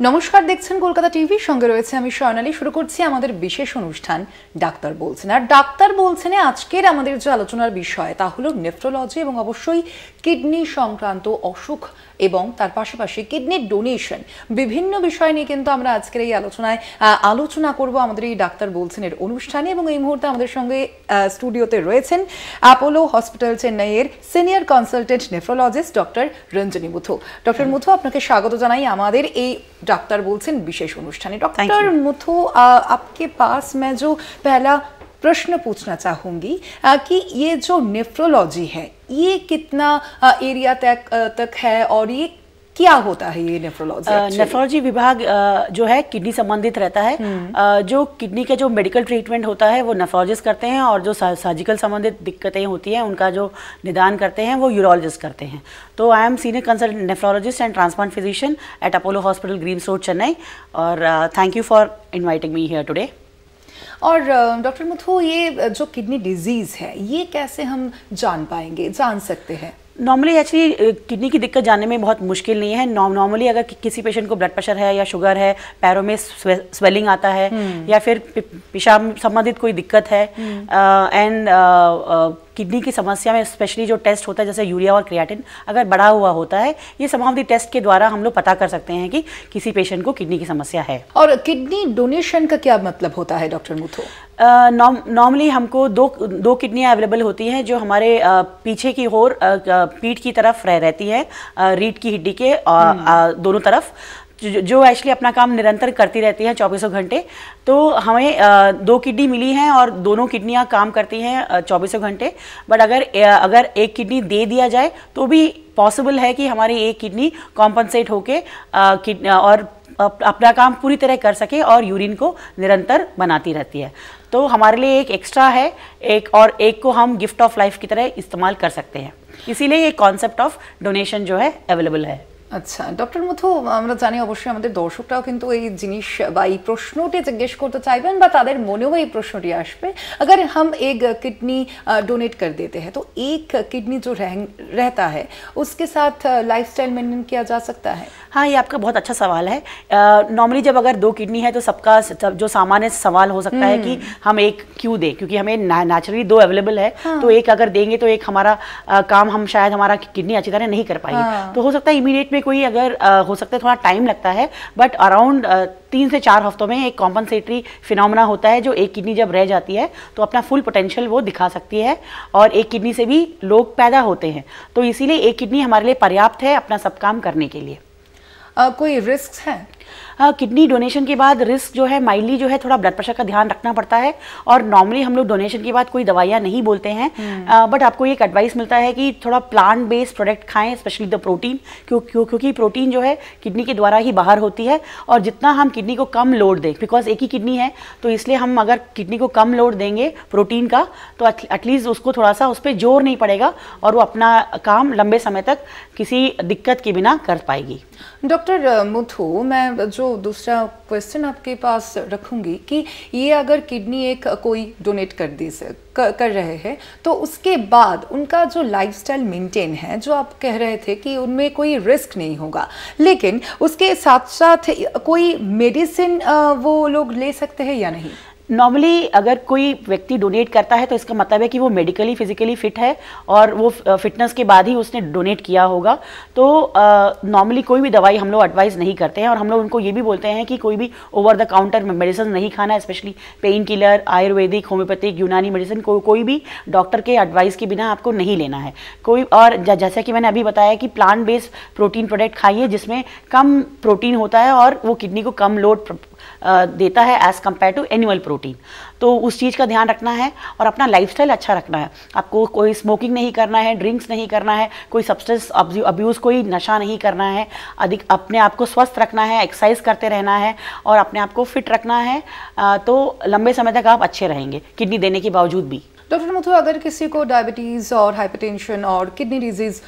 নমস্কার, দেখছেন কলকাতা টিভি, সঙ্গে রয়েছে আমি স্বর্ণালী। শুরু করছি আমাদের বিশেষ অনুষ্ঠান ডাক্তার বলছেন। আর ডাক্তার বলছেনে আজকের আমাদের যে আলোচনার বিষয় তা হলো নেফ্রোলজি এবং অবশ্যই কিডনি সংক্রান্ত অসুখ এবং তার পাশাপাশি কিডনি ডোনেশন। বিভিন্ন বিষয় নিয়ে কিন্তু আমরা আজকের এই আলোচনায় আলোচনা করব আমাদের এই ডাক্তার বলছেনের অনুষ্ঠানে। এবং এই মুহূর্তে আমাদের সঙ্গে স্টুডিওতে রয়েছেন অ্যাপোলো হসপিটাল চেন্নাইয়ের senior consultant nephrologist doctor Ranjani Muthu. Doctor Muthu, আপনাকে স্বাগত জানাই আমাদের এই डॉक्टर बोलছেন विशेष অনুষ্ঠানে। डॉक्टर मुथु, आपके पास मैं जो पहला प्रश्न पूछना चाहूंगी कि ये जो नेफ्रोलॉजी है ये कितना एरिया तक है और ये क्या होता है ये नेफ्रोलॉजी? नेफ्रोलॉजी विभाग जो है किडनी संबंधित रहता है। जो किडनी के जो मेडिकल ट्रीटमेंट होता है वो नेफ्रोलॉजिस्ट करते हैं, और जो सर्जिकल संबंधित दिक्कतें होती हैं उनका जो निदान करते हैं वो यूरोलॉजिस्ट करते हैं। तो I am senior consultant nephrologist and transplant physician at Apollo hospital Greams road Chennai, और thank you for inviting me here today. और डॉक्टर मुथु, ये जो किडनी डिजीज़ है ये कैसे हम जान पाएंगे, जान सकते हैं? नॉर्मली एक्चुअली किडनी की दिक्कत जानने में बहुत मुश्किल नहीं है। नॉर्मली अगर किसी पेशेंट को ब्लड प्रेशर है या शुगर है, पैरों में स्वेलिंग आता है या फिर पेशाब संबंधित कोई दिक्कत है, एंड किडनी की समस्या में स्पेशली जो टेस्ट होता है जैसे यूरिया और क्रिएटिन अगर बढ़ा हुआ होता है, ये सम ऑफ द टेस्ट के द्वारा हम लोग पता कर सकते हैं कि किसी पेशेंट को किडनी की समस्या है। और किडनी डोनेशन का क्या मतलब होता है डॉक्टर मुथु? नॉर्मली हमको दो किडनियाँ अवेलेबल होती हैं जो हमारे पीछे की ओर पीठ की तरफ रहती है, रीढ़ की हड्डी के दोनों तरफ, जो एक्चुअली अपना काम निरंतर करती रहती हैं 24 घंटे। तो हमें दो किडनी मिली हैं और दोनों किडनियां काम करती हैं 24 घंटे। बट अगर एक किडनी दे दिया जाए तो भी पॉसिबल है कि हमारी एक किडनी कॉम्पनसेट होके और अपना काम पूरी तरह कर सके और यूरिन को निरंतर बनाती रहती है। तो हमारे लिए एक एक्स्ट्रा है, एक को हम गिफ्ट ऑफ लाइफ की तरह इस्तेमाल कर सकते हैं। इसीलिए ये कॉन्सेप्ट ऑफ डोनेशन जो है अवेलेबल है। আচ্ছা ডক্টর মুথু, আমরা জানি অবশ্যই আমাদের দর্শকরাও কিন্তু এই জিনিস বা এই প্রশ্নটি জিজ্ঞেস করতে চাইবেন বা তাদের মনেও এই প্রশ্নটি আসবে, अगर हम एक किडनी डोनेट कर देते हैं तो एक किडनी जो रहता है उसके साथ लाइफस्टाइल मेंटेन किया जा सकता है? हाँ, ये आपका बहुत अच्छा सवाल है। नॉर्मली जब अगर दो किडनी है तो सबका जो सामान्य सवाल हो सकता है कि हम एक क्यों दें, क्योंकि हमें नेचुरली दो अवेलेबल है। हाँ। तो एक अगर देंगे तो एक हमारा काम हम शायद हमारा किडनी अच्छी तरह नहीं कर पाएंगे। हाँ। तो हो सकता है इमीडिएट में कोई अगर हो सकता है थोड़ा टाइम लगता है, बट अराउंड 3 से 4 हफ्तों में एक कॉम्पनसेटरी फिनोमेना होता है जो एक किडनी जब रह जाती है तो अपना फुल पोटेंशियल वो दिखा सकती है, और एक किडनी से भी लोग पैदा होते हैं। तो इसीलिए एक किडनी हमारे लिए पर्याप्त है अपना सब काम करने के लिए। कोई रिस्क है? किडनी डोनेशन के बाद रिस्क जो है माइल्डली जो है थोड़ा ब्लड प्रेशर का ध्यान रखना पड़ता है, और नॉर्मली हम लोग डोनेशन के बाद कोई दवाइयाँ नहीं बोलते हैं। बट आपको एक एडवाइस मिलता है कि थोड़ा प्लांट बेस्ड प्रोडक्ट खाएं, स्पेशली द प्रोटीन, क्योंकि प्रोटीन जो है किडनी के द्वारा ही बाहर होती है, और जितना हम किडनी को कम लोड दें, बिकॉज एक ही किडनी है तो इसलिए हम अगर किडनी को कम लोड देंगे प्रोटीन का तो एटलीस्ट उसको थोड़ा सा उस पर जोर नहीं पड़ेगा और वो अपना काम लंबे समय तक किसी दिक्कत के बिना कर पाएगी। डॉक्टर मुथु, मैं जो दूसरा क्वेश्चन आपके पास रखूंगी कि ये अगर किडनी एक कोई डोनेट कर रहे हैं तो उसके बाद उनका जो लाइफस्टाइल मेंटेन है, जो आप कह रहे थे कि उनमें कोई रिस्क नहीं होगा, लेकिन उसके साथ साथ कोई मेडिसिन वो लोग ले सकते हैं या नहीं? नॉर्मली अगर कोई व्यक्ति डोनेट करता है तो इसका मतलब है कि वो मेडिकली फिजिकली फिट है और वो फिटनेस के बाद ही उसने डोनेट किया होगा। तो नॉर्मली कोई भी दवाई हम लोग एडवाइस नहीं करते हैं, और हम लोग उनको ये भी बोलते हैं कि कोई भी ओवर द काउंटर मेडिसिन नहीं खाना है, specially pain killer, Ayurvedic, homeopathic, यूनानी मेडिसिन कोई भी डॉक्टर के एडवाइस के बिना आपको नहीं लेना है कोई। और जैसा कि मैंने अभी बताया कि प्लांट बेस्ड प्रोटीन प्रोडक्ट खाइए जिसमें कम प्रोटीन होता है और वो किडनी को कम लोड देता है as compare to animal protein. तो उस चीज़ का ध्यान रखना है और अपना लाइफस्टाइल अच्छा रखना है। आपको कोई स्मोकिंग नहीं करना है, ड्रिंक्स नहीं करना है, कोई सब्सटेंस अब्यूज़, कोई नशा नहीं करना है, अधिक अपने आप को स्वस्थ रखना है, एक्सरसाइज करते रहना है और अपने आप को फिट रखना है। तो लंबे समय तक आप अच्छे रहेंगे किडनी देने के बावजूद भी। डॉक्टर मुथु, अगर किसी को डायबिटीज और हाइपरटेंशन और किडनी डिजीज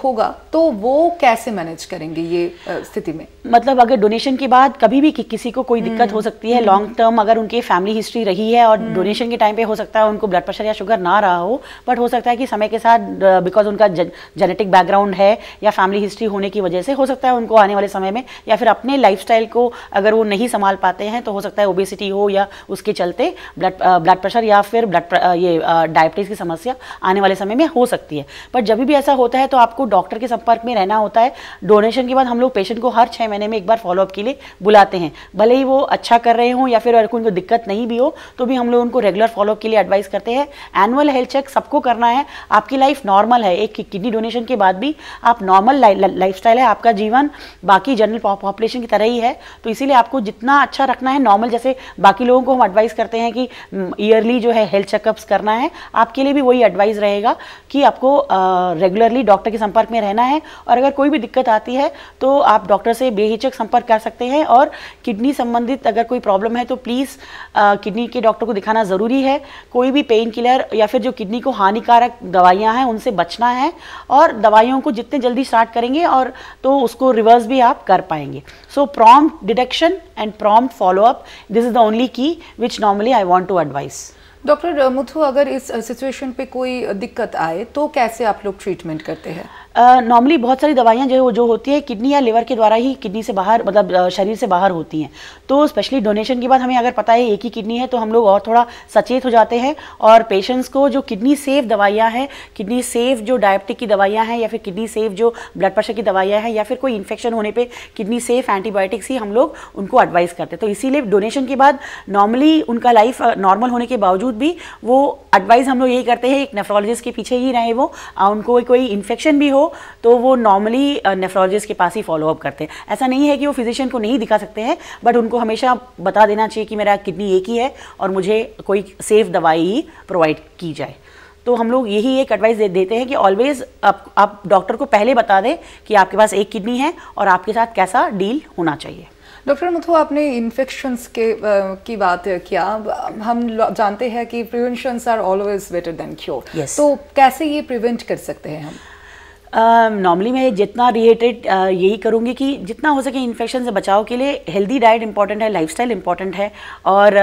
होगा तो वो कैसे मैनेज करेंगे ये स्थिति में? मतलब अगर डोनेशन के बाद कभी भी किसी को कोई दिक्कत हो सकती है, लॉन्ग टर्म अगर उनकी फैमिली हिस्ट्री रही है और डोनेशन के टाइम पे हो सकता है उनको ब्लड प्रेशर या शुगर ना रहा हो, बट हो सकता है कि समय के साथ बिकॉज उनका जेनेटिक बैकग्राउंड है या फैमिली हिस्ट्री होने की वजह से हो सकता है उनको आने वाले समय में, या फिर अपने लाइफस्टाइल को अगर वो नहीं संभाल पाते हैं तो हो सकता है ओबेसिटी हो या उसके चलते ब्लड प्रेशर या फिर डायबिटीज़ की समस्या आने वाले समय में हो सकती है। पर जब भी ऐसा होता है तो आपको डॉक्टर के संपर्क में रहना होता है। डोनेशन के बाद हम लोग पेशेंट को हर 6 महीने में एक बार फॉलोअप के लिए बुलाते हैं, भले ही वो अच्छा कर रहे हों या फिर अगर उनको दिक्कत नहीं भी हो तो भी हम लोग उनको रेगुलर फॉलोअप के लिए एडवाइस करते हैं। एनुअल हेल्थ चेक सबको करना है। आपकी लाइफ नॉर्मल है, एक किडनी डोनेशन के बाद भी आप नॉर्मल लाइफस्टाइल है, आपका जीवन बाकी जनरल पॉपुलेशन की तरह ही है, तो इसीलिए आपको जितना अच्छा रखना है नॉर्मल, जैसे बाकी लोगों को हम एडवाइस करते हैं कि ईयरली जो है हेल्थ चेकअप्स करना है, आपके लिए भी वही एडवाइस रहेगा कि आपको रेगुलरली डॉक्टर के संपर्क में रहना है। और अगर कोई भी दिक्कत आती है तो आप डॉक्टर से बेहिचक संपर्क कर सकते हैं। और किडनी संबंधित अगर कोई प्रॉब्लम है तो प्लीज़ किडनी के डॉक्टर को दिखाना ज़रूरी है। कोई भी पेन किलर या फिर जो किडनी को हानिकारक दवाइयाँ हैं उनसे बचना है, और दवाइयों को जितने जल्दी स्टार्ट करेंगे और तो उसको रिवर्स भी आप कर पाएंगे। So prompt detection and prompt followup, this is the only key which normally I want to advise. Doctor Muthu, अगर इस सिचुएशन पे कोई दिक्कत आए तो कैसे आप लोग ट्रीटमेंट करते हैं? नॉर्मली बहुत सारी दवाइयाँ जो होती है किडनी या लिवर के द्वारा ही किडनी से बाहर, मतलब शरीर से बाहर होती हैं। तो स्पेशली डोनेशन के बाद हमें अगर पता है एक ही किडनी है तो हम लोग और थोड़ा सचेत हो जाते हैं, और पेशेंट्स को जो किडनी सेफ दवाइयाँ हैं, किडनी सेफ जो डायबिटिक की दवाइयाँ हैं या फिर किडनी सेफ जो ब्लड प्रेशर की दवाइयाँ हैं या फिर कोई इन्फेक्शन होने पर किडनी सेफ एंटीबायोटिक्स ही हम लोग उनको एडवाइस करते हैं। तो इसीलिए डोनेशन के बाद नॉर्मली उनका लाइफ नॉर्मल होने के बावजूद भी वो एडवाइस हम लोग यही करते हैं एक नेफ्रोलॉजिस्ट के पीछे ही रहे, वो उनको कोई इन्फेक्शन भी हो तो वो नॉर्मली नेफ्रोलॉजिस्ट के पास ही फॉलोअप करते हैं। ऐसा नहीं है कि वो फिजिशियन को नहीं दिखा सकते हैं, बट उनको हमेशा बता देना चाहिए कि मेरा किडनी एक ही है और मुझे कोई सेफ दवाई ही प्रोवाइड की जाए। तो हम लोग यही एक एडवाइस देते हैं कि ऑलवेज आप डॉक्टर को पहले बता दें कि आपके पास एक किडनी है और आपके साथ कैसा डील होना चाहिए। डॉक्टर मुथु, आपने इन्फेक्शंस की बात किया। हम जानते हैं कि preventions are always better than cure. तो कैसे ये प्रिवेंट कर सकते हैं हम? नॉर्मली मैं जितना रिलेटेड यही करूँगी कि जितना हो सके इन्फेक्शन से बचाव के लिए हेल्दी डाइट इंपॉर्टेंट है, लाइफस्टाइल इंपॉर्टेंट है, और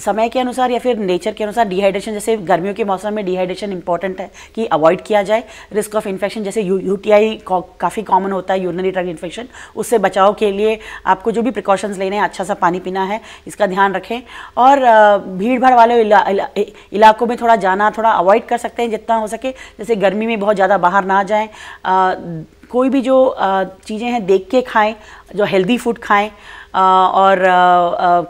समय के अनुसार या फिर नेचर के अनुसार डिहाइड्रेशन, जैसे गर्मियों के मौसम में डिहाइड्रेशन इंपॉर्टेंट है कि अवॉइड किया जाए। रिस्क ऑफ इन्फेक्शन जैसे यूटीआई काफ़ी कॉमन होता है, यूरिनरी ट्रैक्ट इन्फेक्शन, उससे बचाव के लिए आपको जो भी प्रिकॉशंस लेने हैं, अच्छा सा पानी पीना है, इसका ध्यान रखें। और भीड़ भाड़ वाले इलाकों में थोड़ा जाना थोड़ा अवॉइड कर सकते हैं जितना हो सके, जैसे गर्मी में बहुत ज़्यादा बाहर ना जाएँ। कोई भी जो चीज़ें हैं देख के खाएं, जो हेल्दी फूड खाएं, और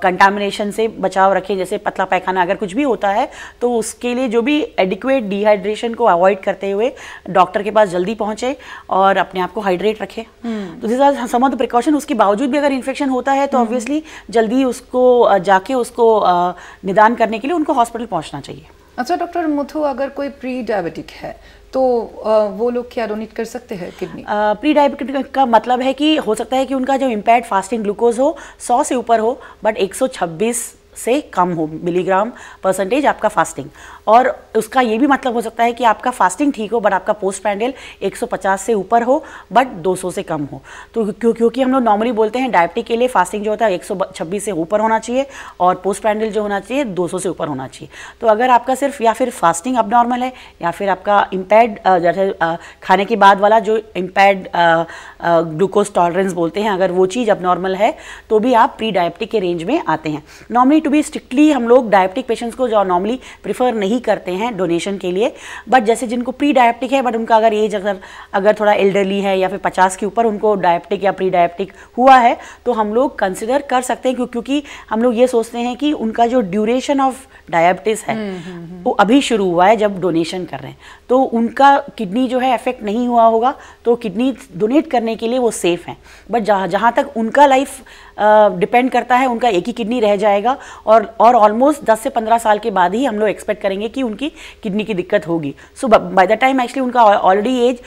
कंटामिनेशन से बचाव रखें, जैसे पतला पैखाना अगर कुछ भी होता है तो उसके लिए जो भी एडिक्वेट डिहाइड्रेशन को अवॉइड करते हुए डॉक्टर के पास जल्दी पहुंचे और अपने आप को हाइड्रेट रखें। तो this are some of the precaution. उसके बावजूद भी अगर इन्फेक्शन होता है तो ऑब्वियसली जल्दी उसको जाके उसको निदान करने के लिए उनको हॉस्पिटल पहुँचना चाहिए। अच्छा डॉक्टर मुथु, अगर कोई प्री डायबिटिक है तो वो लोग क्या डोनेट कर सकते हैं किडनी? प्री डायबिटिक का मतलब है कि हो सकता है कि उनका जो इम्पेयर्ड फास्टिंग ग्लूकोज हो 100 से ऊपर हो, बट 126 से कम हो मिलीग्राम परसेंटेज आपका फास्टिंग, और उसका ये भी मतलब हो सकता है कि आपका फास्टिंग ठीक हो बट आपका पोस्ट पैंडियल 150 से ऊपर हो बट 200 से कम हो। तो क्योंकि हम लोग नॉर्मली बोलते हैं डायबिटिक के लिए फास्टिंग जो होता है 126 से ऊपर होना चाहिए और पोस्ट पैंडियल जो होना चाहिए 200 से ऊपर होना चाहिए। तो अगर आपका सिर्फ या फिर फास्टिंग अब नॉर्मल है या फिर आपका इम्पेयर्ड जैसे खाने के बाद वाला जो इम्पेयर्ड ग्लूकोज टॉलरेंस बोलते हैं, अगर वो चीज़ अब नॉर्मल है तो भी आप प्री डायबिटिक के रेंज में आते हैं। नॉर्मली टू बी स्ट्रिक्टली हम लोग डायबिटिक पेशेंट्स को जो नॉर्मली प्रीफर नहीं करते हैं डोनेशन के लिए, बट जैसे जिनको प्री डायबिटिक है बट उनका अगर एज अगर थोड़ा एल्डरली है या फिर 50 के ऊपर उनको डायबिटिक या प्री डायबिटिक हुआ है तो हम लोग कंसिडर कर सकते हैं, क्योंकि हम लोग ये सोचते हैं कि उनका जो ड्यूरेशन ऑफ डायबिटीज है वो अभी शुरू हुआ है जब डोनेशन कर रहे हैं, तो उनका किडनी जो है इफेक्ट नहीं हुआ होगा तो किडनी डोनेट करने के लिए वो सेफ हैं। बट जहाँ तक उनका लाइफ डिपेंड करता है, उनका एक ही किडनी रह जाएगा और ऑलमोस्ट 10 से 15 साल के बाद ही हम लोग एक्सपेक्ट करेंगे कि उनकी किडनी की दिक्कत होगी। सो बाय द टाइम एक्चुअली उनका ऑलरेडी एज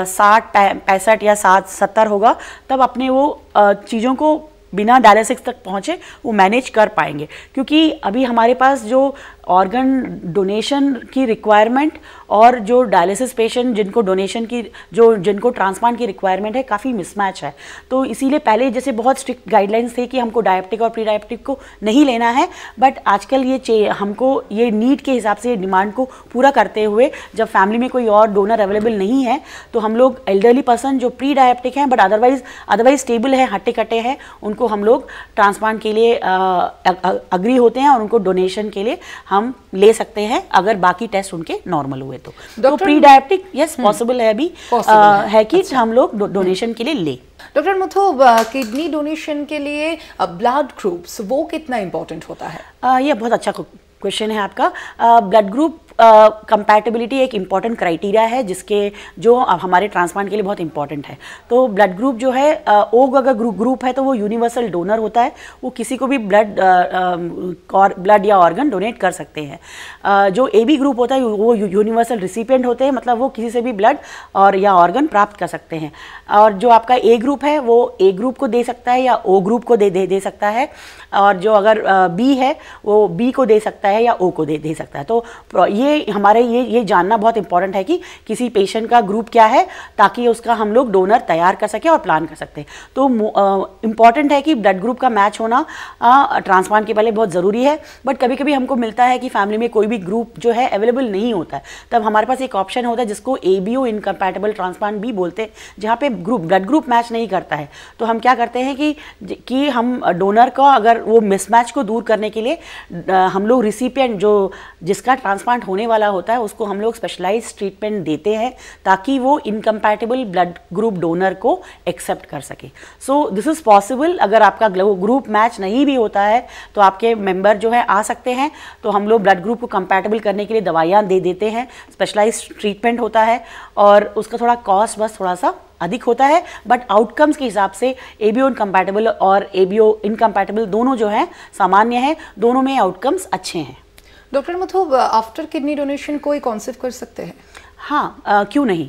60, 65 या 70 होगा, तब अपने वो चीज़ों को बिना डायलिसिस तक पहुँचे वो मैनेज कर पाएंगे। क्योंकि अभी हमारे पास जो ऑर्गन डोनेशन की रिक्वायरमेंट और जो डायलिसिस पेशेंट जिनको डोनेशन की जिनको ट्रांसप्लांट की रिक्वायरमेंट है, काफ़ी मिसमैच है। तो इसीलिए पहले जैसे बहुत स्ट्रिक्ट गाइडलाइंस थे कि हमको डायबिटिक और प्री डायबिटिक को नहीं लेना है, बट आजकल हमको ये नीड के हिसाब से डिमांड को पूरा करते हुए जब फैमिली में कोई और डोनर अवेलेबल नहीं है तो हम लोग एल्डरली पर्सन जो प्री डायबिटिक हैं बट अदरवाइज स्टेबल है, हट्टे कट्टे हैं, उनको हम लोग ट्रांसप्लांट के लिए अग्री होते हैं और उनको डोनेशन के लिए हम ले सकते हैं अगर बाकी टेस्ट उनके नॉर्मल हुए तो प्री डायबिटिक यस पॉसिबल है अभी है कि हम लोग डोनेशन के लिए ले। डॉक्टर मुथु, किडनी डोनेशन के लिए ब्लड ग्रुप्स वो कितना इंपॉर्टेंट होता है? ये बहुत अच्छा क्वेश्चन है आपका। ब्लड ग्रुप कंपैटिबिलिटी एक इम्पॉर्टेंट क्राइटेरिया है जो हमारे ट्रांसप्लांट के लिए बहुत इंपॉर्टेंट है। तो ब्लड ग्रुप जो है ओ अगर ग्रुप है तो वो यूनिवर्सल डोनर होता है, वो किसी को भी ब्लड या ऑर्गन डोनेट कर सकते हैं। जो ए बी ग्रुप होता है वो यूनिवर्सल रिसिपिएंट होते हैं, मतलब वो किसी से भी ब्लड और या ऑर्गन प्राप्त कर सकते हैं। और जो आपका ए ग्रुप है वो ए ग्रुप को दे सकता है या ओ ग्रुप को दे सकता है, और जो अगर बी है वो बी को दे सकता है या ओ को दे सकता है। तो ये हमारे ये जानना बहुत इंपॉर्टेंट है कि किसी पेशेंट का ग्रुप क्या है ताकि उसका हम लोग डोनर तैयार कर सके और प्लान कर सकते हैं। तो इम्पॉर्टेंट है कि ब्लड ग्रुप का मैच होना ट्रांसप्लांट के पहले बहुत ज़रूरी है। बट कभी कभी हमको मिलता है कि फैमिली में कोई भी ग्रुप जो है अवेलेबल नहीं होता है, तब हमारे पास एक ऑप्शन होता है जिसको ABO इनकम्पैटिबल ट्रांसप्लांट भी बोलते हैं, जहाँ पे ब्लड ग्रुप मैच नहीं करता है। तो हम क्या करते हैं कि हम डोनर का अगर वो मिसमैच को दूर करने के लिए हम लोग रिसिपिएंट जिसका ट्रांसप्लांट होने वाला होता है उसको हम लोग स्पेशलाइज्ड ट्रीटमेंट देते हैं ताकि वो इनकम्पैटिबल ब्लड ग्रुप डोनर को एक्सेप्ट कर सके। So this is possible. अगर आपका ग्रुप मैच नहीं भी होता है तो आपके मेंबर जो है आ सकते हैं, तो हम लोग ब्लड ग्रुप को कंपैटिबल करने के लिए दवाइयाँ दे देते हैं, स्पेशलाइज्ड ट्रीटमेंट होता है और उसका थोड़ा कॉस्ट बस थोड़ा सा अधिक होता है, बट आउटकम्स के हिसाब से ABO इनकम्पैटिबल और ABO इनकम्पैटिबल दोनों जो हैं सामान्य हैं, दोनों में आउटकम्स अच्छे हैं। Doctor Muthu, after kidney donation कोई कॉन्सेप्ट कर सकते हैं? हाँ, क्यों नहीं,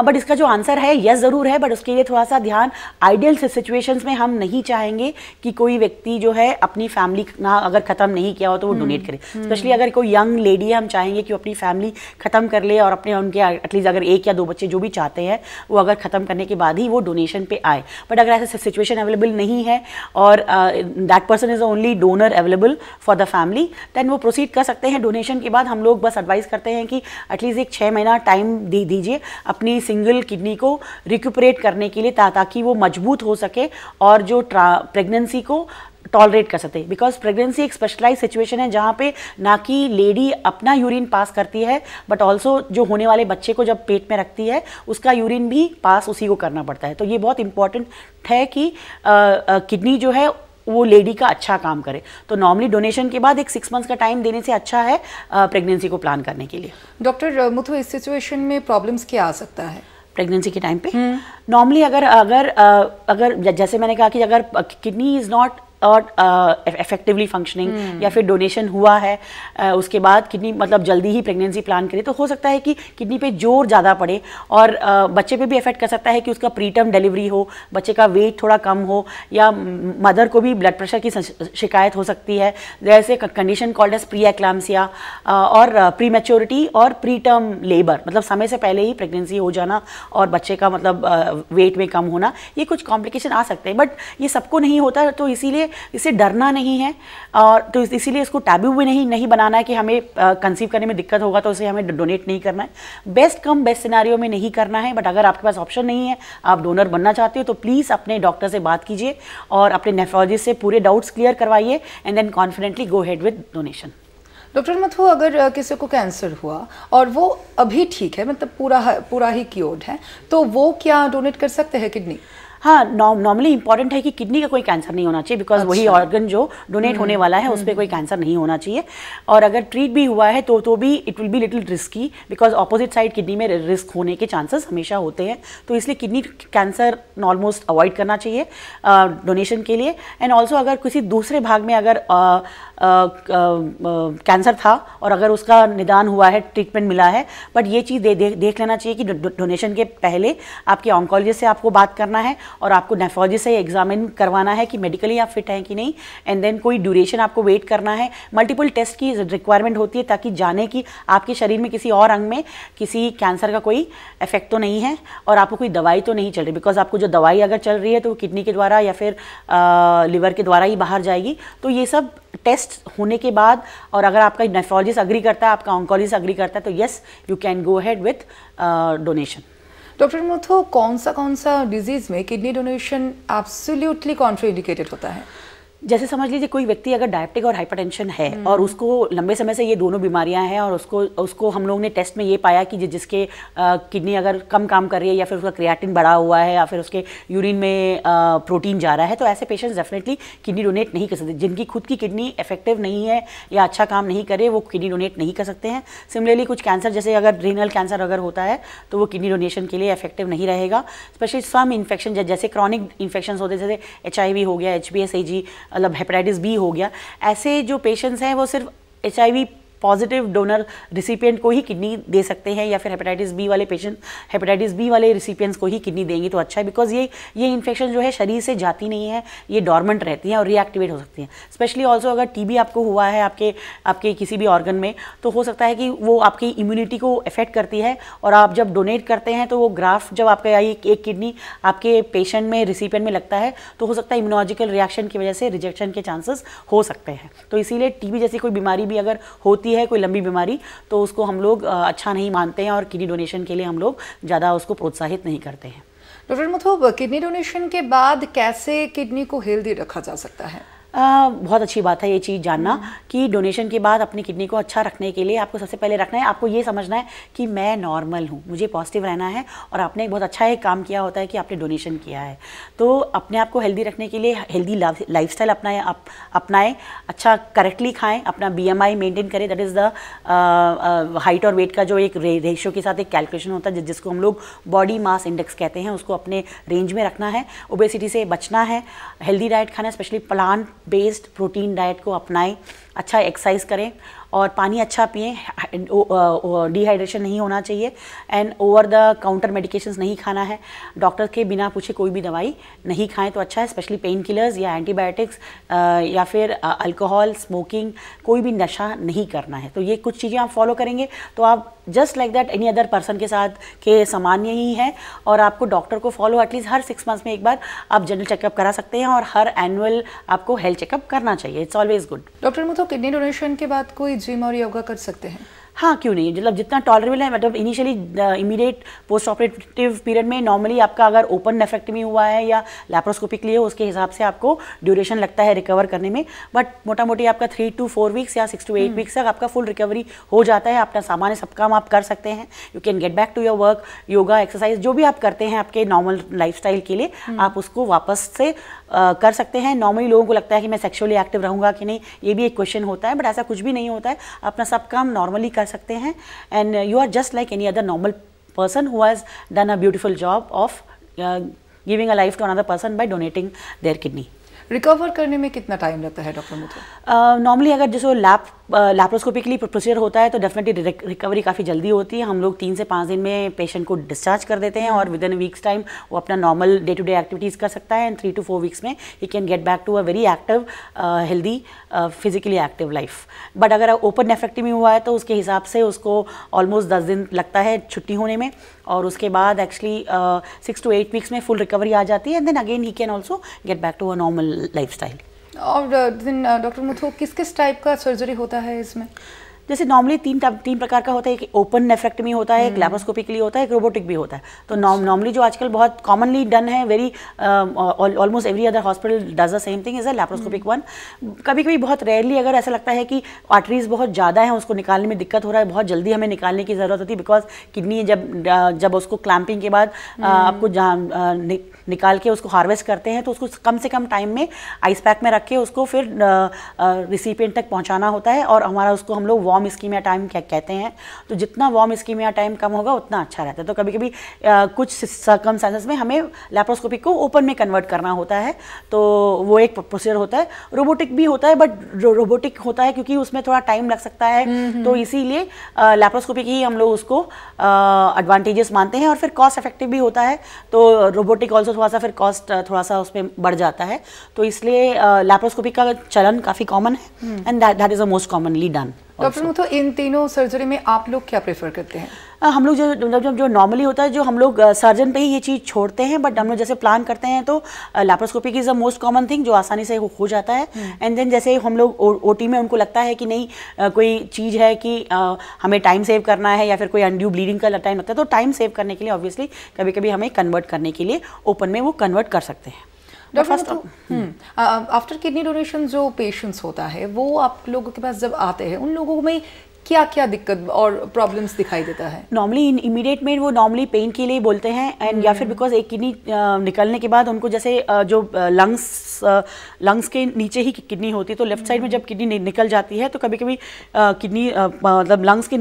बट इसका जो आंसर है यस ज़रूर है, बट उसके लिए थोड़ा सा ध्यान। आइडियल सिचुएशंस में हम नहीं चाहेंगे कि कोई व्यक्ति जो है अपनी फैमिली ना अगर ख़त्म नहीं किया हो तो वो डोनेट करे। स्पेशली अगर कोई यंग लेडी है, हम चाहेंगे कि वो अपनी फैमिली ख़त्म कर ले और उनके एटलीस्ट अगर 1 या 2 बच्चे जो भी चाहते हैं वो अगर ख़त्म करने के बाद ही वो डोनेशन पे आए। बट अगर ऐसा सिचुएशन अवेलेबल नहीं है और that person is only donor available for the family, than वो प्रोसीड कर सकते हैं। डोनेशन के बाद हम लोग बस एडवाइस करते हैं कि एटलीस्ट एक 6 महीना टाइम दीजिए अपनी सिंगल किडनी को रिक्यूपरेट करने के लिए ताकि वो मजबूत हो सके और जो प्रेगनेंसी को टॉलरेट कर सकते। बिकॉज प्रेगनेंसी एक स्पेशलाइज सिचुएशन है जहाँ पे ना कि लेडी अपना यूरिन पास करती है बट ऑल्सो जो होने वाले बच्चे को जब पेट में रखती है उसका यूरिन भी पास उसी को करना पड़ता है। तो ये बहुत इंपॉर्टेंट है कि किडनी जो है वो लेडी का अच्छा काम करे। तो नॉर्मली डोनेशन के बाद एक 6 मंथ्स का टाइम देने से अच्छा है प्रेगनेंसी को प्लान करने के लिए। डॉक्टर मुथु, इस सिचुएशन में प्रॉब्लम्स क्या आ सकता है प्रेगनेंसी के टाइम पे? नॉर्मली अगर जैसे मैंने कहा कि अगर किडनी इज़ नॉट और इफेक्टिवली फंक्शनिंग या फिर डोनेशन हुआ है उसके बाद किडनी मतलब जल्दी ही प्रेगनेंसी प्लान करे तो हो सकता है कि किडनी पे जोर ज़्यादा पड़े और बच्चे पे भी इफेक्ट कर सकता है कि उसका प्रीटर्म डिलीवरी हो, बच्चे का वेट थोड़ा कम हो या मदर को भी ब्लड प्रेशर की शिकायत हो सकती है। जैसे कंडीशन कॉल्ड एज प्री एक्लैम्सिया और प्री मैच्योरिटी और प्रीटर्म लेबर, मतलब समय से पहले ही प्रेगनेंसी हो जाना और बच्चे का मतलब वेट में कम होना, ये कुछ कॉम्प्लिकेशन आ सकते हैं। बट ये सबको नहीं होता, तो इसीलिए इससे डरना नहीं है और तो इसीलिए इसको टैबू भी नहीं बनाना है कि हमें कंसीव करने में दिक्कत होगा तो उसे हमें डोनेट नहीं करना है। बेस्ट सिनेरियो में नहीं करना है, बट अगर आपके पास ऑप्शन नहीं है, आप डोनर बनना चाहते हो तो प्लीज़ अपने डॉक्टर से बात कीजिए और अपने नेफ्रोलॉजिस्ट से पूरे डाउट्स क्लियर करवाइए and then confidently go ahead with donation. Doctor Muthu, अगर किसी को कैंसर हुआ और वो अभी ठीक है, मतलब पूरा ही क्योर्ड है, तो वो क्या डोनेट कर सकते हैं किडनी? हाँ, नॉर्मली इंपॉर्टेंट है कि किडनी का कोई कैंसर नहीं होना चाहिए बिकॉज वही ऑर्गन जो डोनेट होने वाला है उस पर कोई कैंसर नहीं होना चाहिए। और अगर ट्रीट भी हुआ है तो भी it will be little risky because opposite side kidney में रिस्क होने के चांसेस हमेशा होते हैं। तो इसलिए किडनी कैंसर ऑलमोस्ट अवॉइड करना चाहिए डोनेशन के लिए। एंड ऑल्सो अगर किसी दूसरे भाग में अगर कैंसर था और अगर उसका निदान हुआ है, ट्रीटमेंट मिला है, बट ये चीज़ देख लेना चाहिए कि डोनेशन के पहले आपके ऑन्कोलॉजिस्ट से आपको बात करना है और आपको नेफ्रोलॉजिस्ट से एग्जामिन करवाना है कि मेडिकली आप फिट हैं कि नहीं, एंड देन कोई ड्यूरेशन आपको वेट करना है। मल्टीपल टेस्ट की रिक्वायरमेंट होती है ताकि जाने कि आपके शरीर में किसी और अंग में किसी कैंसर का कोई इफेक्ट तो नहीं है और आपको कोई दवाई तो नहीं चल रही, बिकॉज आपको जो दवाई अगर चल रही है तो वो किडनी के द्वारा या फिर लिवर के द्वारा ही बाहर जाएगी। तो ये सब टेस्ट होने के बाद, और अगर आपका नेफ्रोलॉजिस्ट अग्री करता है, आपका ऑन्कोलॉजिस्ट अग्री करता है, तो yes you can go ahead with donation. Doctor Muthu, कौन सा डिजीज में किडनी डोनेशन एब्सोल्युटली कॉन्ट्राइंडिकेटेड होता है? जैसे समझ लीजिए कोई व्यक्ति अगर डायबिटिक और हाइपरटेंशन है और उसको लंबे समय से ये दोनों बीमारियां हैं और उसको हम लोग ने टेस्ट में ये पाया कि जिसके किडनी अगर कम काम कर रही है या फिर उसका क्रिएटिन बढ़ा हुआ है या फिर उसके यूरिन में प्रोटीन जा रहा है, तो ऐसे पेशेंट्स डेफिनेटली किडनी डोनेट नहीं कर सकते। जिनकी खुद की किडनी इफेक्टिव नहीं है या अच्छा काम नहीं करे वो किडनी डोनेट नहीं कर सकते हैं। सिमिलरली कुछ कैंसर, जैसे अगर रीनल कैंसर अगर होता है तो वो किडनी डोनेशन के लिए इफेक्टिव नहीं रहेगा। स्पेशली सम इन्फेक्शन जैसे क्रॉनिक इन्फेक्शन होते हैं, जैसे HIV हो गया, HBsAg मतलब हेपेटाइटिस बी हो गया, ऐसे जो पेशेंट्स हैं वो सिर्फ HIV पॉजिटिव डोनर रिसिपिएंट को ही किडनी दे सकते हैं, या फिर हेपेटाइटिस बी वाले पेशेंट हेपेटाइटिस बी वाले रिसिपिएंट्स को ही किडनी देंगे तो अच्छा है, बिकॉज ये इन्फेक्शन जो है शरीर से जाती नहीं है, ये डॉर्मेंट रहती हैं और रिएक्टिवेट हो सकती हैं। स्पेशली ऑल्सो अगर TB आपको हुआ है आपके किसी भी ऑर्गन में, तो हो सकता है कि वो आपकी इम्यूनिटी को अफेक्ट करती है, और आप जब डोनेट करते हैं तो वो ग्राफ्ट जब आपका एक किडनी आपके पेशेंट में रिसिपिएंट में लगता है तो हो सकता है इम्यूनोलॉजिकल रिएक्शन की वजह से रिजेक्शन के चांसेस हो सकते हैं। तो इसीलिए TB जैसी कोई बीमारी भी अगर होती है, कोई लंबी बीमारी, तो उसको हम लोग अच्छा नहीं मानते हैं और किडनी डोनेशन के लिए हम लोग ज़्यादा उसको प्रोत्साहित नहीं करते हैं। डॉक्टर मुथु, किडनी डोनेशन के बाद कैसे किडनी को हेल्दी रखा जा सकता है? बहुत अच्छी बात है ये चीज़ जानना कि डोनेशन के बाद अपनी किडनी को अच्छा रखने के लिए आपको सबसे पहले रखना है, आपको ये समझना है कि मैं नॉर्मल हूँ, मुझे पॉजिटिव रहना है, और आपने एक बहुत अच्छा एक काम किया होता है कि आपने डोनेशन किया है। तो अपने आप को हेल्दी रखने के लिए हेल्दी लाइफस्टाइल अपनाएं, अच्छा करेक्टली खाएं, अपना BMI मेंटेन करें, दैट इज़ द हाइट और वेट का जो एक रेशियो के साथ एक कैलकुलेशन होता है जिसको हम लोग बॉडी मास इंडेक्स कहते हैं, उसको अपने रेंज में रखना है। ओबेसिटी से बचना है, हेल्दी डाइट खाना, specially plant based protein diet को अपनाएं, अच्छा एक्सरसाइज करें और पानी अच्छा पिएं, डिहाइड्रेशन नहीं होना चाहिए, and over the counter medications नहीं खाना है, डॉक्टर के बिना पूछे कोई भी दवाई नहीं खाएं तो अच्छा है, स्पेशली पेन किलर्स या एंटीबायोटिक्स या फिर अल्कोहल, स्मोकिंग, कोई भी नशा नहीं करना है। तो ये कुछ चीज़ें आप फॉलो करेंगे तो आप just like that any other person के साथ के सामान्य ही है, और आपको डॉक्टर को फॉलो एटलीस्ट हर 6 मंथ्स में एक बार आप जनरल चेकअप करा सकते हैं, और हर एनुअल आपको हेल्थ चेकअप करना चाहिए। It's always good. Doctor Muthu, kidney donation के बाद कोई जिम और योगा कर सकते हैं? हाँ, क्यों नहीं, मतलब जितना टॉलरेबल है। मतलब initially immediate post operative period में नॉर्मली आपका अगर ओपन नेफ्रेक्टमी हुआ है या लैप्रोस्कोपिकली हो, उसके हिसाब से आपको ड्यूरेशन लगता है रिकवर करने में, बट मोटा मोटी आपका 3 to 4 वीक्स या 6 to 8 वीक्स तक आपका फुल रिकवरी हो जाता है। अपना सामान्य सब काम आप कर सकते हैं, you can get back to your work, yoga, exercise जो भी आप करते हैं आपके नॉर्मल लाइफस्टाइल के लिए, आप उसको वापस से कर सकते हैं। नॉर्मली लोगों को लगता है कि मैं सेक्सुअली एक्टिव रहूँगा कि नहीं, ये भी एक क्वेश्चन होता है, बट ऐसा कुछ भी नहीं होता है। अपना सब काम नॉर्मली कर सकते हैं, and you are just like any other normal person who has done a beautiful job of giving a life to another person by donating their kidney. Recover करने में कितना टाइम लगता है डॉक्टर मुथु? नॉर्मली अगर जैसे लैप्रोस्कोपिकली प्रोसीजर होता है तो डेफिनेटली रिकवरी काफ़ी जल्दी होती है। हम लोग 3 से 5 दिन में पेशेंट को डिस्चार्ज कर देते हैं और विद इन वीक्स टाइम वो अपना normal day to day activities कर सकता है, एंड 3 to 4 वीक्स में he can get back to a very active healthy physically active life. But अगर ओपन नेफ्रेक्टमी हुआ है तो उसके हिसाब से उसको ऑलमोस्ट 10 दिन लगता है छुट्टी होने में, और उसके बाद एक्चुअली 6 to 8 वीक्स में फुल रिकवरी आ जाती है, and then again he can also get back to a normal lifestyle. और डॉक्टर मुथु, किस किस टाइप का सर्जरी होता है इसमें? जैसे नॉर्मली तीन प्रकार का होता है, एक ओपन नेफ्रेक्टमी होता है, एक लैप्रोस्कोपिकली होता है, एक रोबोटिक भी होता है। तो नॉर्मली जो आजकल बहुत कॉमनली डन है, very almost every other hospital does the same thing, is a laparoscopic one. कभी कभी बहुत रेयरली अगर ऐसा लगता है कि आर्टरीज बहुत ज़्यादा है, उसको निकालने में दिक्कत हो रहा है, बहुत जल्दी हमें निकालने की ज़रूरत होती है, बिकॉज किडनी जब उसको क्लैंपिंग के बाद आपको निकाल के उसको हार्वेस्ट करते हैं तो उसको कम से कम टाइम में आइस पैक में रख के उसको फिर रिसिपिएंट तक पहुँचाना होता है, और हमारा उसको हम लोग वार्म इस्कीमिया टाइम कहते हैं, तो जितना वार्म इस्कीमिया टाइम कम होगा उतना अच्छा रहता है। तो कभी कभी कुछ सर्कमस्टेंसेस में हमें लैप्रोस्कोपी को ओपन में कन्वर्ट करना होता है, तो वो एक प्रोसीजर होता है। रोबोटिक भी होता है, बट रोबोटिक होता है क्योंकि उसमें थोड़ा टाइम लग सकता है, तो इसीलिए लैप्रोस्कोपी की ही हम लोग उसको एडवांटेजेस मानते हैं, और फिर कॉस्ट इफेक्टिव भी होता है। तो रोबोटिक ऑल्सो थोड़ा सा फिर कॉस्ट थोड़ा सा उसमें बढ़ जाता है, तो इसलिए लैप्रोस्कोपी का चलन काफ़ी कॉमन है, and that is the most commonly done. Doctor Muthu, इन तीनों सर्जरी में आप लोग क्या प्रेफर करते हैं? हम लोग जो नॉर्मली होता है, जो हम लोग सर्जन पे ही ये चीज़ छोड़ते हैं, बट हम लोग जैसे प्लान करते हैं तो laparoscopy is the most common thing जो आसानी से हो जाता है। एंड देन जैसे हम लोग ओटी में उनको लगता है कि नहीं कोई चीज़ है कि हमें टाइम सेव करना है, या फिर कोई अनड्यू ब्लीडिंग का टाइम लगता है, तो टाइम सेव करने के लिए ऑब्वियसली कभी कभी हमें कन्वर्ट करने के लिए ओपन में वो कन्वर्ट कर सकते हैं। आफ्टर किडनी डोनेशन जो पेशेंट्स होता है वो आप लोगों के पास जब आते हैं, उन लोगों में क्या क्या दिक्कत और प्रॉब्लम्स दिखाई देता है? नॉर्मली इमीडिएट में वो नॉर्मली पेन के लिए बोलते हैं, एंड या फिर बिकॉज एक किडनी निकलने के बाद उनको जैसे जो लंग्स के नीचे ही किडनी होती है, तो लेफ्ट साइड में जब किडनी निकल जाती है तो कभी कभी किडनी मतलब लंग्स के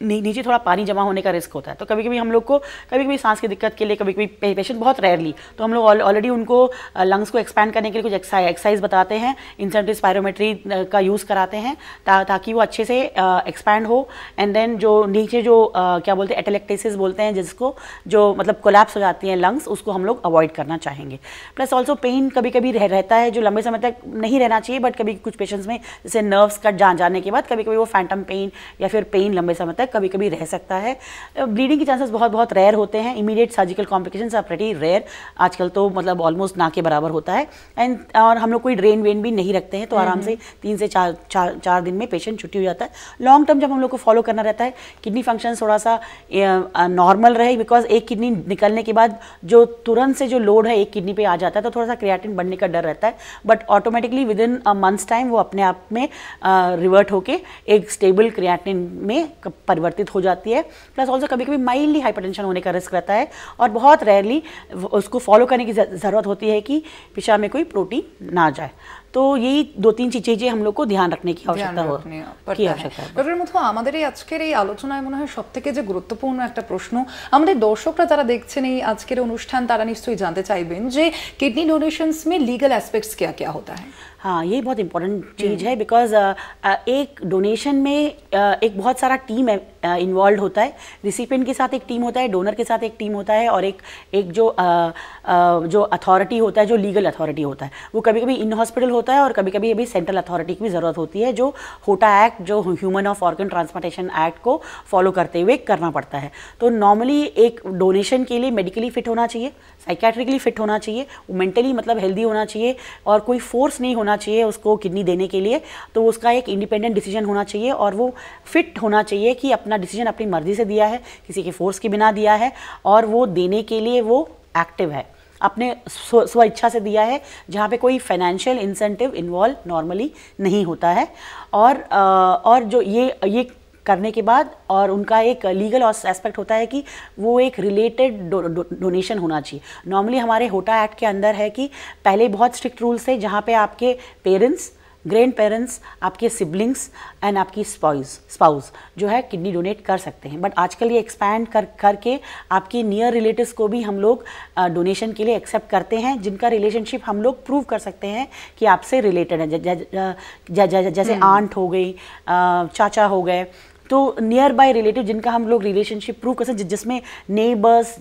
नीचे थोड़ा पानी जमा होने का रिस्क होता है। तो कभी कभी हम लोग को कभी कभी सांस की दिक्कत के लिए, कभी कभी पेशेंट बहुत रेयरली, तो हम लोग ऑलरेडी उनको लंग्स को एक्सपैंड करने के लिए कुछ एक्सरसाइज बताते हैं, इंसेंटिव स्पायरोमेट्री का यूज़ कराते हैं ताकि वो अच्छे से एक्सपैंड हो। एंड देन जो नीचे जो क्या बोलते हैं एटेलेक्टेसिस बोलते हैं, जिसको जो मतलब कोलैप्स हो जाती हैं लंग्स, उसको हम लोग अवॉइड करना चाहेंगे। प्लस ऑल्सो पेन कभी कभी रहता है जो लंबे समय तक नहीं रहना चाहिए, बट कभी कुछ पेशेंट्स में जैसे नर्व्स कट जाने के बाद कभी कभी वो फैंटम पेन या फिर पेन लंबे समय तक कभी कभी रह सकता है। ब्लीडिंग के चांसेस बहुत रेयर होते हैं। Immediate surgical complications are pretty rare, आजकल तो मतलब ऑलमोस्ट ना के बराबर होता है। एंड और हम लोग कोई ड्रेन वेन भी नहीं रखते हैं, तो आराम से 3 से 4 दिन में पेशेंट छुट्टी हो जाता है। लॉन्ग टर्म जब हम लोग को फॉलो करना रहता है, किडनी फंक्शन थोड़ा सा नॉर्मल रहे, बिकॉज एक किडनी निकलने के बाद जो तुरंत से जो लोड है एक किडनी पे आ जाता है, तो थोड़ा सा क्रिएटिन बढ़ने का डर रहता है, but automatically with in a months time वो अपने आप में रिवर्ट होके एक स्टेबल क्रिएटिन में परिवर्तित हो जाती है। प्लस ऑल्सो कभी कभी माइल्डली हाइपरटेंशन होने का रिस्क रहता है, और बहुत रेयरली उसको फॉलो करने की ज़रूरत होती है कि पेशाब में कोई प्रोटीन ना जाए। तो यही 2-3 चीज़ें हम लोग को ध्यान रखने की आवश्यकता है। ডক্টর মুথু, আমাদের এই আজকের এই আলোচনায় মনে হয় সবথেকে যে গুরুত্বপূর্ণ একটা প্রশ্ন, আমাদের দর্শকরা যারা দেখছেন এই আজকের অনুষ্ঠান, তারা নিশ্চয়ই জানতে চাইবেন যে किडनी डोनेशंस में लीगल एस्पेक्ट्स क्या क्या होता है? हाँ, ये बहुत इंपॉर्टेंट चीज़ है, बिकॉज एक डोनेशन में एक बहुत सारा टीम इन्वॉल्व होता है। रिसिपिएंट के साथ एक टीम होता है, डोनर के साथ एक टीम होता है, और एक जो अथॉरिटी होता है, जो लीगल अथॉरिटी होता है, वो कभी कभी इन हॉस्पिटल होता है, और कभी कभी अभी सेंट्रल अथॉरिटी की भी ज़रूरत होती है, जो होटा एक्ट, जो human of organ transplantation act को फॉलो करते हुए करना पड़ता है। तो नॉर्मली एक डोनेशन के लिए मेडिकली फिट होना चाहिए, साइकेट्रिकली फिट होना चाहिए, मेंटली मतलब हेल्दी होना चाहिए, और कोई फोर्स नहीं होना चाहिए उसको किडनी देने के लिए। तो उसका एक इंडिपेंडेंट डिसीजन होना चाहिए, और वो फिट होना चाहिए कि अपना डिसीजन अपनी मर्जी से दिया है, किसी के फोर्स के बिना दिया है, और वो देने के लिए वो एक्टिव है, अपने स्व इच्छा से दिया है, जहाँ पे कोई फाइनेंशियल इंसेंटिव इन्वॉल्व नॉर्मली नहीं होता है। और जो ये करने के बाद, और उनका एक लीगल एस्पेक्ट होता है कि वो एक रिलेटेड डोनेशन होना चाहिए। नॉर्मली हमारे होटा एक्ट के अंदर है कि पहले बहुत स्ट्रिक्ट रूल्स थे, जहाँ पे आपके पेरेंट्स, ग्रैंड पेरेंट्स, आपके सिबलिंग्स एंड आपकी स्पाउस जो है किडनी डोनेट कर सकते हैं, बट आजकल ये एक्सपैंड करके आपके नियर रिलेटिव्स को भी हम लोग डोनेशन के लिए एक्सेप्ट करते हैं, जिनका रिलेशनशिप हम लोग प्रूव कर सकते हैं कि आपसे रिलेटेड है। जैसे आंट हो गई, चाचा हो गए, तो नियर बाय रिलेटिव जिनका हम लोग रिलेशनशिप प्रूव कर सकते, जिसमें नेबर्स,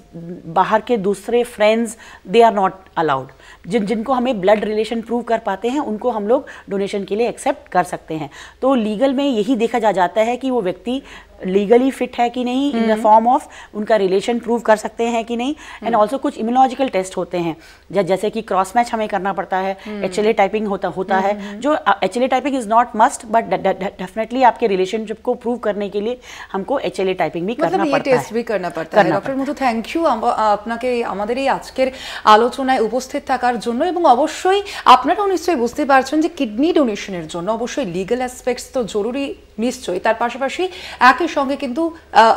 बाहर के दूसरे friends, they are not allowed. जिनको हमें ब्लड रिलेशन प्रूव कर पाते हैं, उनको हम लोग डोनेशन के लिए एक्सेप्ट कर सकते हैं। तो लीगल में यही देखा जाता है कि वो व्यक्ति लीगली फिट है कि नहीं, इन द फॉर्म ऑफ उनका रिलेशन प्रूव कर सकते हैं कि नहीं। एंड ऑल्सो कुछ इम्यूनोलॉजिकल टेस्ट होते हैं, जैसे कि क्रॉस मैच हमें करना पड़ता है, HLA टाइपिंग होता है, जो HLA typing is not must, but definitely आपके रिलेशनशिप को प्रूव करने के लिए हमको HLA टाइपिंग भी करना पड़ता है, टेस्ट भी करना पड़ता है। डॉक्टर মুথু, থ্যাংক ইউ আপনাকে আমাদের এই আজকের আলোচনায় উপস্থিত থাকার জন্য। এবং অবশ্যই আপনারাও নিশ্চয়ই বুঝতে পারছেন যে কিডনি ডোনেশনের জন্য অবশ্যই লিগ্যাল অ্যাসপেক্টস তো জরুরি নিশ্চয়ই, তার পাশাপাশি একই সঙ্গে কিন্তু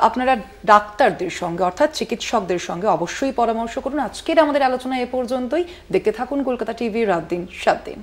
আপনারা ডাক্তারদের সঙ্গে অর্থাৎ চিকিৎসকদের সঙ্গে অবশ্যই পরামর্শ করুন। আজকের আমাদের আলোচনা এ পর্যন্তই। দেখতে থাকুন কলকাতা টিভি, রাত দিন 7 দিন।